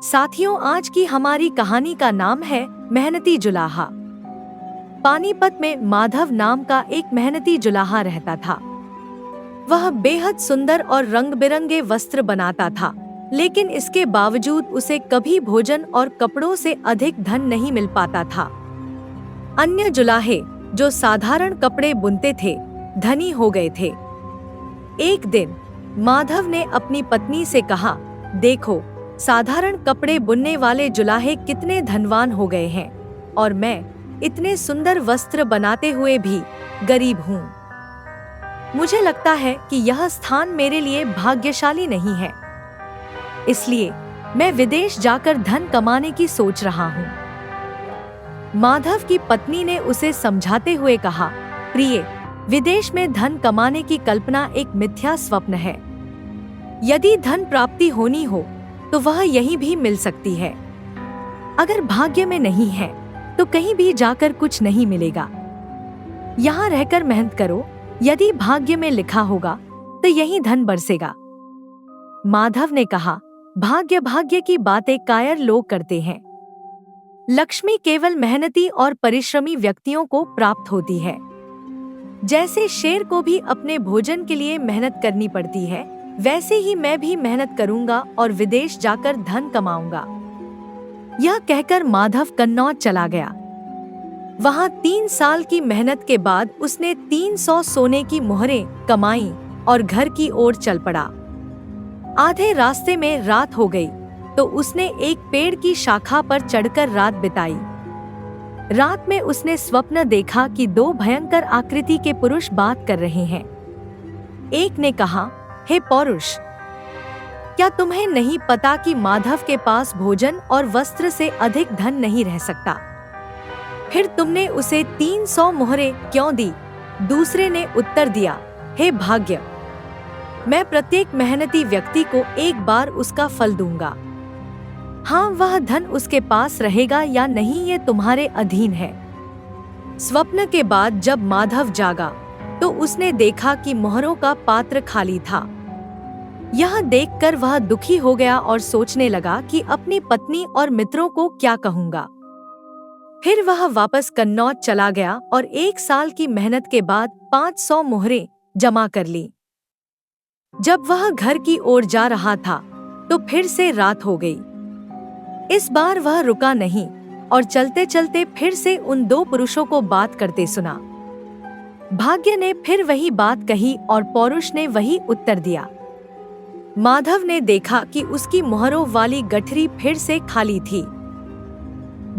साथियों, आज की हमारी कहानी का नाम है मेहनती जुलाहा। पानीपत में माधव नाम का एक मेहनती जुलाहा रहता था। वह बेहद सुंदर और रंग बिरंगे वस्त्र बनाता था, लेकिन इसके बावजूद उसे कभी भोजन और कपड़ों से अधिक धन नहीं मिल पाता था। अन्य जुलाहे जो साधारण कपड़े बुनते थे, धनी हो गए थे। एक दिन माधव ने अपनी पत्नी से कहा, देखो, साधारण कपड़े बुनने वाले जुलाहे कितने धनवान हो गए हैं और मैं इतने सुंदर वस्त्र बनाते हुए भी गरीब हूँ। मुझे लगता है कि यह स्थान मेरे लिए भाग्यशाली नहीं है, इसलिए मैं विदेश जाकर धन कमाने की सोच रहा हूँ। माधव की पत्नी ने उसे समझाते हुए कहा, प्रिय, विदेश में धन कमाने की कल्पना एक मिथ्या स्वप्न है। यदि धन प्राप्ति होनी हो तो वह यहीं भी मिल सकती है। अगर भाग्य में नहीं है तो कहीं भी जाकर कुछ नहीं मिलेगा। यहाँ रहकर मेहनत करो, यदि भाग्य में लिखा होगा तो यहीं धन बरसेगा। माधव ने कहा, भाग्य भाग्य की बातें कायर लोग करते हैं। लक्ष्मी केवल मेहनती और परिश्रमी व्यक्तियों को प्राप्त होती है। जैसे शेर को भी अपने भोजन के लिए मेहनत करनी पड़ती है, वैसे ही मैं भी मेहनत करूंगा और विदेश जाकर धन कमाऊंगा। यह कहकर माधव कन्नौज चला गया। वहां 3 साल की मेहनत के बाद उसने 300 सोने की मोहरें कमाई और घर की ओर चल पड़ा। आधे रास्ते में रात हो गई तो उसने एक पेड़ की शाखा पर चढ़कर रात बिताई। रात में उसने स्वप्न देखा कि 2 भयंकर आकृति के पुरुष बात कर रहे हैं। एक ने कहा, हे पौरुष, क्या तुम्हें नहीं पता कि माधव के पास भोजन और वस्त्र से अधिक धन नहीं रह सकता? फिर तुमने उसे 300 मोहरें क्यों दी? दूसरे ने उत्तर दिया, हे भाग्य, मैं प्रत्येक मेहनती व्यक्ति को एक बार उसका फल दूंगा। हाँ, वह धन उसके पास रहेगा या नहीं ये तुम्हारे अधीन है। स्वप्न के बाद जब माधव जागा तो उसने देखा कि मोहरों का पात्र खाली था। यह देखकर वह दुखी हो गया और सोचने लगा कि अपनी पत्नी और मित्रों को क्या कहूँगा। फिर वह वापस कन्नौज चला गया और 1 साल की मेहनत के बाद 500 मोहरें जमा कर ली। जब वह घर की ओर जा रहा था तो फिर से रात हो गई। इस बार वह रुका नहीं और चलते चलते फिर से उन 2 पुरुषों को बात करते सुना। भाग्य ने फिर वही बात कही और पौरुष ने वही उत्तर दिया। माधव ने देखा कि उसकी मोहरों वाली गठरी फिर से खाली थी।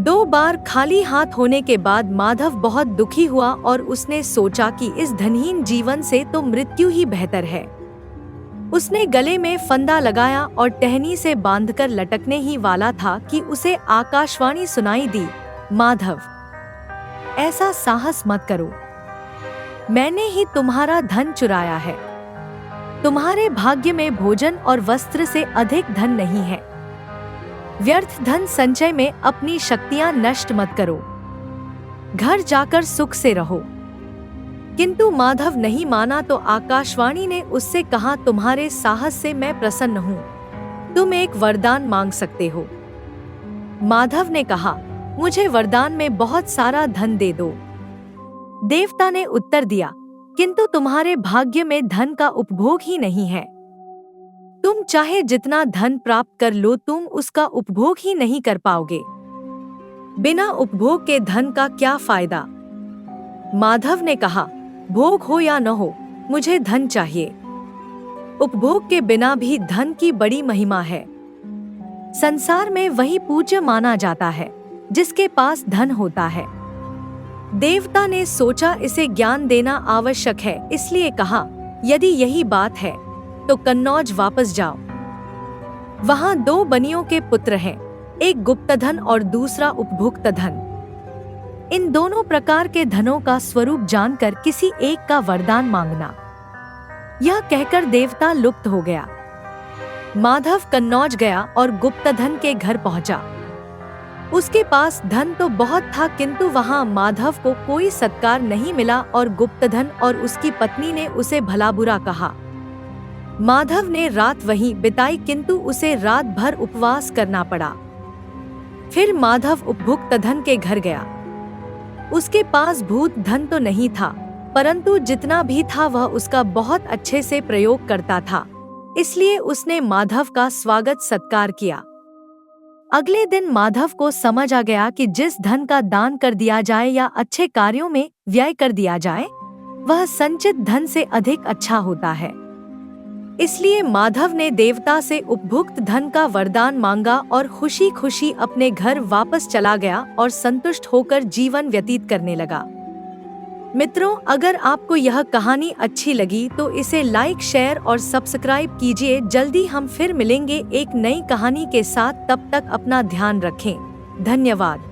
2 बार खाली हाथ होने के बाद माधव बहुत दुखी हुआ और उसने सोचा कि इस धनहीन जीवन से तो मृत्यु ही बेहतर है। उसने गले में फंदा लगाया और टहनी से बांधकर लटकने ही वाला था कि उसे आकाशवाणी सुनाई दी, माधव, ऐसा साहस मत करो। मैंने ही तुम्हारा धन चुराया है। तुम्हारे भाग्य में भोजन और वस्त्र से अधिक धन नहीं है। व्यर्थ धन संचय में अपनी शक्तियां नष्ट मत करो। घर जाकर सुख से रहो। किंतु माधव नहीं माना तो आकाशवाणी ने उससे कहा, तुम्हारे साहस से मैं प्रसन्न हूँ। तुम एक वरदान मांग सकते हो। माधव ने कहा, मुझे वरदान में बहुत सारा धन दे दो। देवता ने उत्तर दिया, किंतु तुम्हारे भाग्य में धन का उपभोग ही नहीं है। तुम चाहे जितना धन प्राप्त कर लो, तुम उसका उपभोग ही नहीं कर पाओगे। बिना उपभोग के धन का क्या फायदा? माधव ने कहा, भोग हो या न हो, मुझे धन चाहिए। उपभोग के बिना भी धन की बड़ी महिमा है। संसार में वही पूज्य माना जाता है जिसके पास धन होता है। देवता ने सोचा इसे ज्ञान देना आवश्यक है, इसलिए कहा, यदि यही बात है तो कन्नौज वापस जाओ। वहां 2 बनियों के पुत्र हैं, एक गुप्तधन और दूसरा उपभोक्त धन। इन दोनों प्रकार के धनों का स्वरूप जानकर किसी एक का वरदान मांगना। यह कहकर देवता लुप्त हो गया। माधव कन्नौज गया और गुप्तधन के घर पहुंचा। उसके पास धन तो बहुत था, किंतु वहां माधव को कोई सत्कार नहीं मिला और गुप्तधन और उसकी पत्नी ने उसे भला बुरा कहा। माधव ने रात वहीं बिताई, किंतु उसे रात भर उपवास करना पड़ा। फिर माधव उपभुक्त धन के घर गया। उसके पास भूत धन तो नहीं था, परंतु जितना भी था वह उसका बहुत अच्छे से प्रयोग करता था, इसलिए उसने माधव का स्वागत सत्कार किया। अगले दिन माधव को समझ आ गया कि जिस धन का दान कर दिया जाए या अच्छे कार्यों में व्यय कर दिया जाए, वह संचित धन से अधिक अच्छा होता है। इसलिए माधव ने देवता से उपभुक्त धन का वरदान मांगा और खुशी खुशी अपने घर वापस चला गया और संतुष्ट होकर जीवन व्यतीत करने लगा। मित्रों, अगर आपको यह कहानी अच्छी लगी तो इसे लाइक, शेयर और सब्सक्राइब कीजिए। जल्दी हम फिर मिलेंगे एक नई कहानी के साथ। तब तक अपना ध्यान रखें। धन्यवाद।